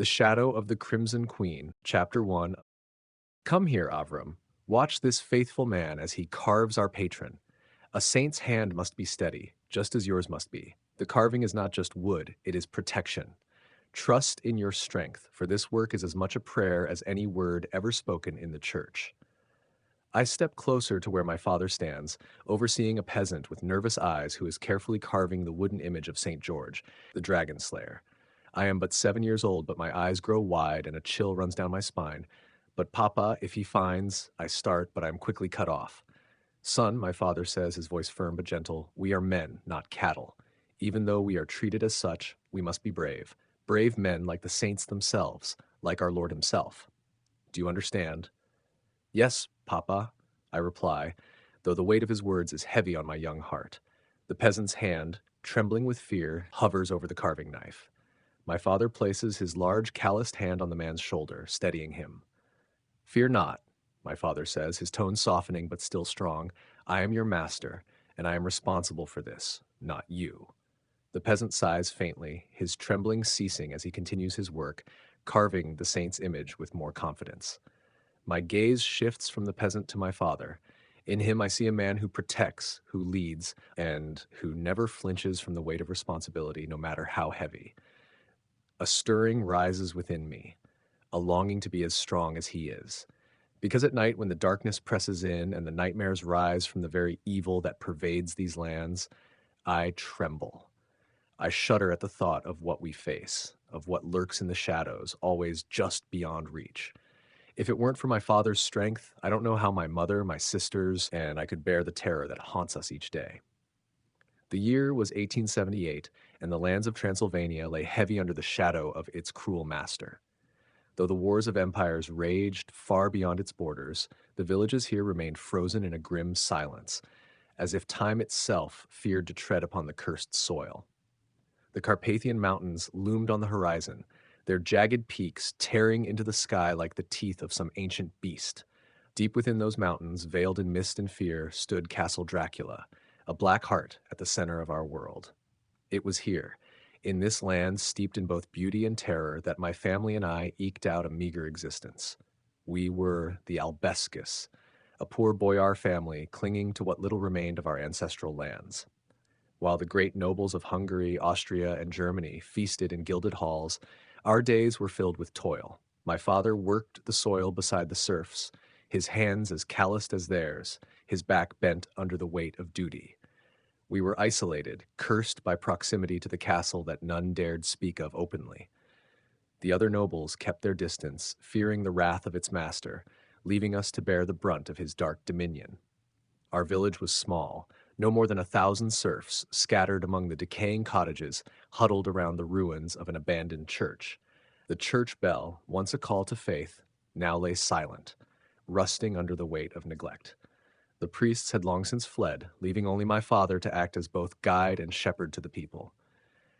The Shadow of the Crimson Queen, Chapter 1. Come here, Avram. Watch this faithful man as he carves our patron. A saint's hand must be steady, just as yours must be. The carving is not just wood, it is protection. Trust in your strength, for this work is as much a prayer as any word ever spoken in the church. I step closer to where my father stands, overseeing a peasant with nervous eyes who is carefully carving the wooden image of St. George, the dragon slayer. I am but 7 years old, but my eyes grow wide and a chill runs down my spine. But Papa, if he finds, I start, but I am quickly cut off. Son, my father says, his voice firm but gentle, we are men, not cattle. Even though we are treated as such, we must be brave. Brave men like the saints themselves, like our Lord himself. Do you understand? Yes, Papa, I reply, though the weight of his words is heavy on my young heart. The peasant's hand, trembling with fear, hovers over the carving knife. My father places his large calloused hand on the man's shoulder, steadying him. Fear not, my father says, his tone softening but still strong. I am your master, and I am responsible for this, not you. The peasant sighs faintly, his trembling ceasing as he continues his work, carving the saint's image with more confidence. My gaze shifts from the peasant to my father. In him I see a man who protects, who leads, and who never flinches from the weight of responsibility, no matter how heavy. A stirring rises within me, a longing to be as strong as he is. Because at night, when the darkness presses in and the nightmares rise from the very evil that pervades these lands, I tremble. I shudder at the thought of what we face, of what lurks in the shadows, always just beyond reach. If it weren't for my father's strength, I don't know how my mother, my sisters, and I could bear the terror that haunts us each day. The year was 1878, and the lands of Transylvania lay heavy under the shadow of its cruel master. Though the wars of empires raged far beyond its borders, the villages here remained frozen in a grim silence, as if time itself feared to tread upon the cursed soil. The Carpathian Mountains loomed on the horizon, their jagged peaks tearing into the sky like the teeth of some ancient beast. Deep within those mountains, veiled in mist and fear, stood Castle Dracula, a black heart at the center of our world. It was here, in this land steeped in both beauty and terror, that my family and I eked out a meager existence. We were the Albescus, a poor boyar family clinging to what little remained of our ancestral lands. While the great nobles of Hungary, Austria, and Germany feasted in gilded halls, our days were filled with toil. My father worked the soil beside the serfs, his hands as calloused as theirs, his back bent under the weight of duty. We were isolated, cursed by proximity to the castle that none dared speak of openly. The other nobles kept their distance, fearing the wrath of its master, leaving us to bear the brunt of his dark dominion. Our village was small, no more than 1,000 serfs scattered among the decaying cottages, huddled around the ruins of an abandoned church. The church bell, once a call to faith, now lay silent, rusting under the weight of neglect. The priests had long since fled, leaving only my father to act as both guide and shepherd to the people.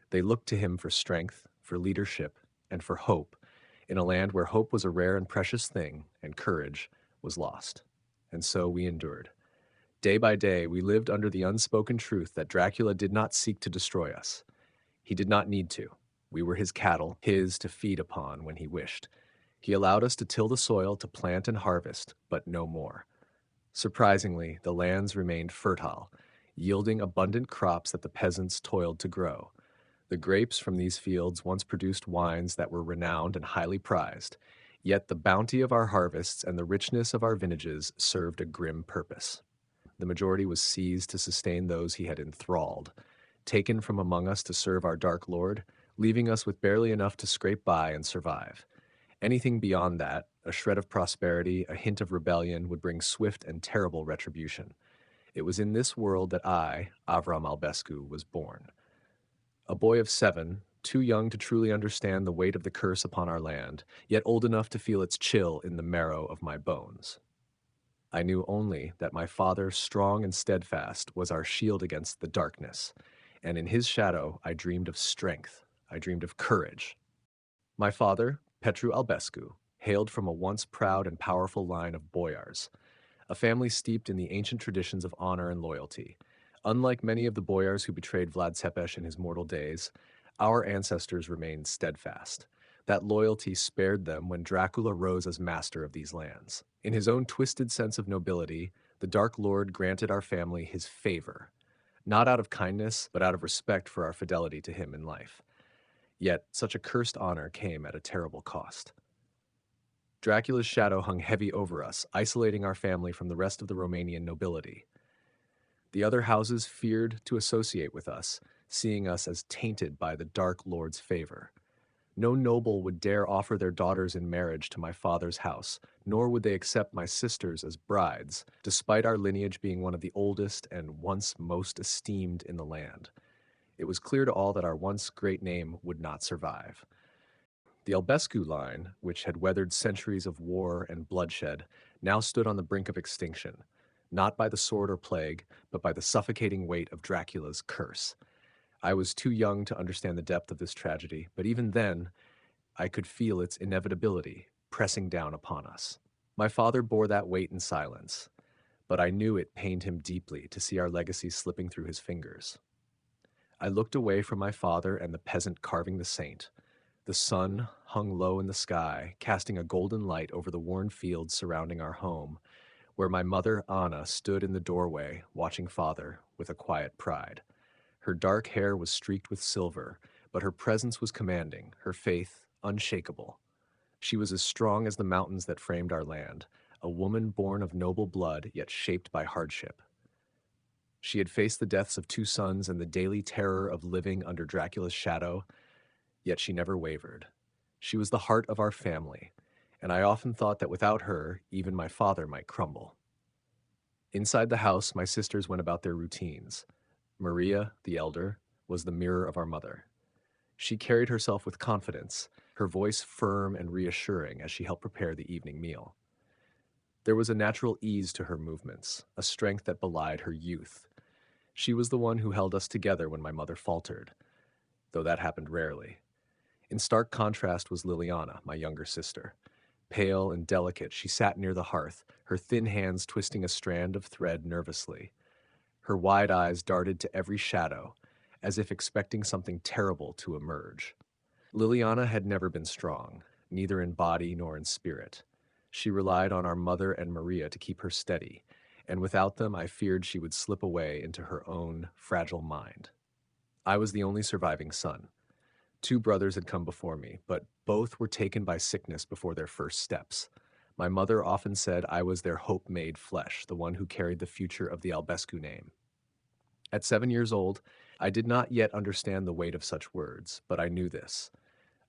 They looked to him for strength, for leadership, and for hope, in a land where hope was a rare and precious thing, and courage was lost. And so we endured. Day by day, we lived under the unspoken truth that Dracula did not seek to destroy us. He did not need to. We were his cattle, his to feed upon when he wished. He allowed us to till the soil, to plant and harvest, but no more. Surprisingly, the lands remained fertile, yielding abundant crops that the peasants toiled to grow. The grapes from these fields once produced wines that were renowned and highly prized, yet the bounty of our harvests and the richness of our vintages served a grim purpose. The majority was seized to sustain those he had enthralled, taken from among us to serve our dark lord, leaving us with barely enough to scrape by and survive. Anything beyond that, a shred of prosperity, a hint of rebellion, would bring swift and terrible retribution. It was in this world that I, Avram Albescu, was born. A boy of 7, too young to truly understand the weight of the curse upon our land, yet old enough to feel its chill in the marrow of my bones. I knew only that my father, strong and steadfast, was our shield against the darkness, and in his shadow I dreamed of strength, I dreamed of courage. My father, Petru Albescu, hailed from a once proud and powerful line of boyars, a family steeped in the ancient traditions of honor and loyalty. Unlike many of the boyars who betrayed Vlad Tepes in his mortal days, our ancestors remained steadfast. That loyalty spared them when Dracula rose as master of these lands. In his own twisted sense of nobility, the Dark Lord granted our family his favor, not out of kindness, but out of respect for our fidelity to him in life. Yet, such a cursed honor came at a terrible cost. Dracula's shadow hung heavy over us, isolating our family from the rest of the Romanian nobility. The other houses feared to associate with us, seeing us as tainted by the Dark Lord's favor. No noble would dare offer their daughters in marriage to my father's house, nor would they accept my sisters as brides, despite our lineage being one of the oldest and once most esteemed in the land. It was clear to all that our once great name would not survive. The Albescu line, which had weathered centuries of war and bloodshed, now stood on the brink of extinction, not by the sword or plague, but by the suffocating weight of Dracula's curse. I was too young to understand the depth of this tragedy, but even then, I could feel its inevitability pressing down upon us. My father bore that weight in silence, but I knew it pained him deeply to see our legacy slipping through his fingers. I looked away from my father and the peasant carving the saint. The sun hung low in the sky, casting a golden light over the worn fields surrounding our home, where my mother, Anna, stood in the doorway, watching father with a quiet pride. Her dark hair was streaked with silver, but her presence was commanding, her faith unshakable. She was as strong as the mountains that framed our land, a woman born of noble blood, yet shaped by hardship. She had faced the deaths of two sons and the daily terror of living under Dracula's shadow, yet she never wavered. She was the heart of our family, and I often thought that without her, even my father might crumble. Inside the house, my sisters went about their routines. Maria, the elder, was the mirror of our mother. She carried herself with confidence, her voice firm and reassuring as she helped prepare the evening meal. There was a natural ease to her movements, a strength that belied her youth. She was the one who held us together when my mother faltered, though that happened rarely. In stark contrast was Liliana, my younger sister. Pale and delicate, she sat near the hearth, her thin hands twisting a strand of thread nervously. Her wide eyes darted to every shadow, as if expecting something terrible to emerge. Liliana had never been strong, neither in body nor in spirit. She relied on our mother and Maria to keep her steady, and without them I feared she would slip away into her own fragile mind. I was the only surviving son. Two brothers had come before me, but both were taken by sickness before their first steps. My mother often said I was their hope made flesh, the one who carried the future of the Albescu name. At 7 years old, I did not yet understand the weight of such words, but I knew this.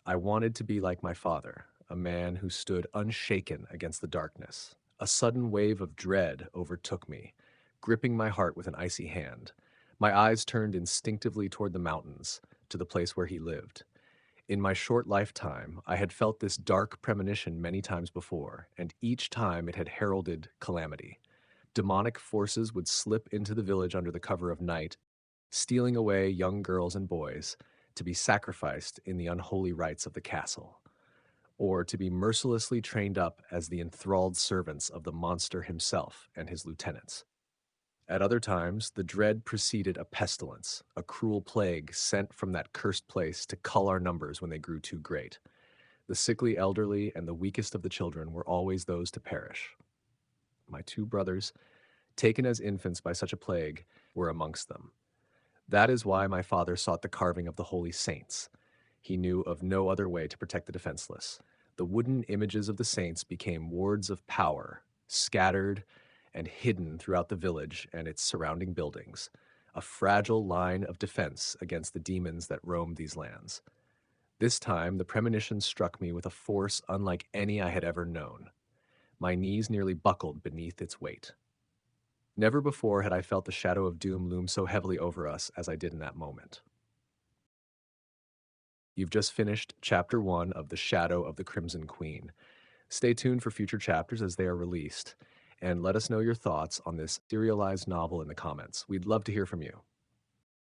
I wanted to be like my father, a man who stood unshaken against the darkness. A sudden wave of dread overtook me, gripping my heart with an icy hand. My eyes turned instinctively toward the mountains, to the place where he lived. In my short lifetime, I had felt this dark premonition many times before, and each time it had heralded calamity. Demonic forces would slip into the village under the cover of night, stealing away young girls and boys to be sacrificed in the unholy rites of the castle, or to be mercilessly trained up as the enthralled servants of the monster himself and his lieutenants. At other times, the dread preceded a pestilence, a cruel plague sent from that cursed place to cull our numbers when they grew too great. The sickly elderly and the weakest of the children were always those to perish. My two brothers, taken as infants by such a plague, were amongst them. That is why my father sought the carving of the holy saints. He knew of no other way to protect the defenseless. The wooden images of the saints became wards of power, scattered and hidden throughout the village and its surrounding buildings, a fragile line of defense against the demons that roamed these lands. This time, the premonition struck me with a force unlike any I had ever known. My knees nearly buckled beneath its weight. Never before had I felt the shadow of doom loom so heavily over us as I did in that moment. You've just finished Chapter 1 of The Shadow of the Crimson Queen. Stay tuned for future chapters as they are released, and let us know your thoughts on this serialized novel in the comments. We'd love to hear from you.